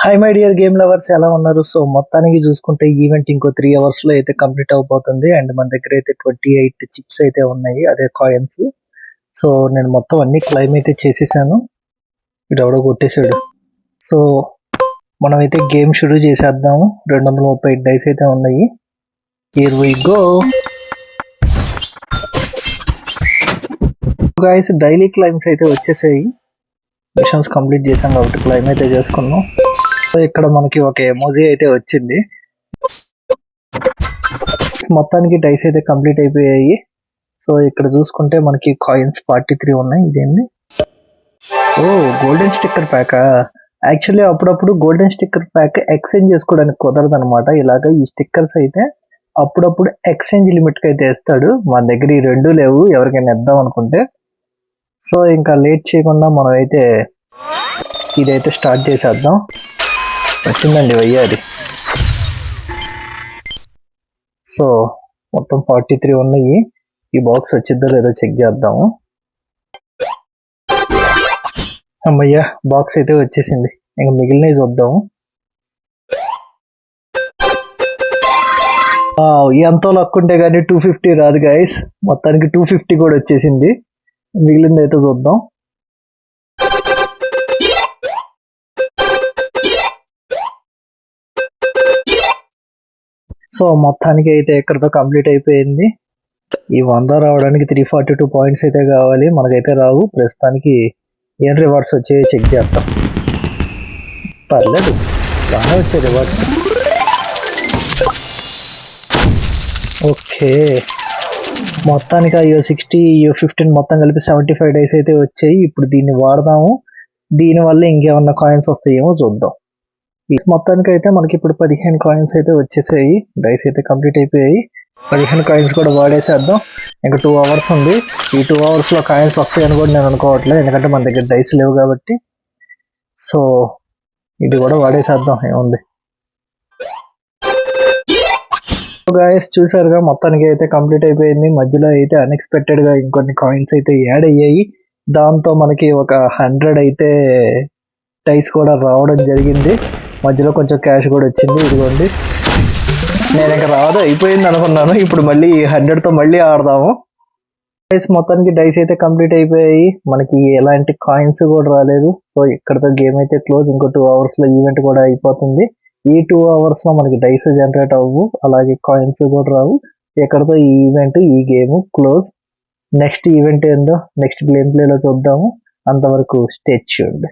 Hi my dear game lovers, ఎలా ఉన్నారు? So మొత్తానికి చూసుకుంటే ఈవెంట్ ఇంకో 3 hours లో అయితే కంప్లీట్ అవబోతుంది. అండ్ మన దగ్గర అయితే 28 చిప్స్ అయితే ఉన్నాయి, అదే కాయిన్స్. సో నేను మొత్తం అన్ని క్లైమ్ అయితే చేసేసాను. ఇది ఎవడో కొట్టేశాడు. సో మనం అయితే గేమ్ షురూ చేసేద్దాము. 230 డైస్ అయితే ఉన్నాయి. Here we go guys. Daily claims అయితే వచ్చేసాయి. మిషన్స్ కంప్లీట్ చేసాం కాబట్టి క్లైమ్ అయితే చేసుకున్నాం. సో ఇక్కడ మనకి ఒక ఎమోజీ అయితే వచ్చింది. మొత్తానికి డైస్ అయితే కంప్లీట్ అయిపోయాయి. సో ఇక్కడ చూసుకుంటే మనకి కాయిన్స్ 43 ఉన్నాయి. ఇదేంది? ఓ గోల్డెన్ స్టిక్కర్ ప్యాకా. యాక్చువల్లీ అప్పుడప్పుడు గోల్డెన్ స్టిక్కర్ ప్యాక్ ఎక్స్చేంజ్ చేసుకోవడానికి కుదరదు అనమాట. ఇలాగ ఈ స్టిక్కర్స్ అయితే అప్పుడప్పుడు ఎక్స్చేంజ్ లిమిట్కి అయితే వేస్తాడు. మన దగ్గర ఈ రెండు లేవు, ఎవరికైనా ఇద్దాం అనుకుంటే. సో ఇంకా లేట్ చేయకుండా మనం అయితే ఇదైతే స్టార్ట్ చేసేద్దాం. వచ్చిందండి వయ్యారి. సో మొత్తం 43 ఉన్నాయి. ఈ బాక్స్ వచ్చిద్దో లేదో చెక్ చేద్దాము. అమ్మయ్యా, బాక్స్ అయితే వచ్చేసింది. ఇంకా మిగిలినవి చూద్దాము. ఎంతో లక్కుంటే కానీ 250 రాదు గైస్. మొత్తానికి 250 కూడా వచ్చేసింది. మిగిలింది అయితే చూద్దాం. సో మొత్తానికి అయితే ఎక్కడితో కంప్లీట్ అయిపోయింది. ఈ 100 రావడానికి 342 పాయింట్స్ అయితే కావాలి. మనకైతే రావు ప్రస్తుతానికి. ఏం రివార్డ్స్ వచ్చాయో చెక్ చేద్దాం. పర్లేదు, బాగానే వచ్చాయి రివార్డ్స్. ఓకే, మొత్తానికి అయ్యో 60 15 మొత్తం కలిపి 75 డైస్ అయితే వచ్చాయి. ఇప్పుడు దీన్ని వాడదాము. దీనివల్ల ఇంకేమన్నా కాయిన్స్ వస్తాయేమో చూద్దాం. మొత్తానికి అయితే మనకి ఇప్పుడు 15 కాయిన్స్ అయితే వచ్చేసాయి. డైస్ అయితే కంప్లీట్ అయిపోయాయి. 15 కాయిన్స్ కూడా వాడేసేద్దాం. ఇంకా 2 hours ఉంది. ఈ 2 hours లో కాయిన్స్ వస్తాయని కూడా నేను అనుకోవట్లేదు, ఎందుకంటే మన దగ్గర డైస్ లేవు కాబట్టి. సో ఇది కూడా వాడేసేద్దాం, ఏముంది. గాయస్ చూసారుగా, మొత్తానికి అయితే కంప్లీట్ అయిపోయింది. మధ్యలో అయితే అన్ఎక్స్పెక్టెడ్ గా ఇంకొన్ని కాయిన్స్ అయితే యాడ్ అయ్యాయి. దాంతో మనకి ఒక 100 అయితే డైస్ కూడా రావడం జరిగింది. మధ్యలో కొంచెం క్యాష్ కూడా వచ్చింది. ఇదిగోండి, నేను ఇంకా రాదు అయిపోయింది అనుకున్నాను. ఇప్పుడు మళ్ళీ 100తో మళ్ళీ ఆడదాము. డైస్ మొత్తానికి డైస్ అయితే కంప్లీట్ అయిపోయాయి. మనకి ఎలాంటి కాయిన్స్ కూడా రాలేదు. సో ఇక్కడతో గేమ్ అయితే క్లోజ్. ఇంకో 2 hours లో ఈవెంట్ కూడా అయిపోతుంది. ఈ 2 hours లో మనకి డైస్ జనరేట్ అవ్వు, అలాగే కాయిన్స్ కూడా రావు. ఎక్కడతో ఈ ఈవెంట్, ఈ గేమ్ క్లోజ్. నెక్స్ట్ ఈవెంట్ ఏందో నెక్స్ట్ గేమ్ ప్లేలో చూద్దాము. అంతవరకు స్టే ట్యూన్డ్.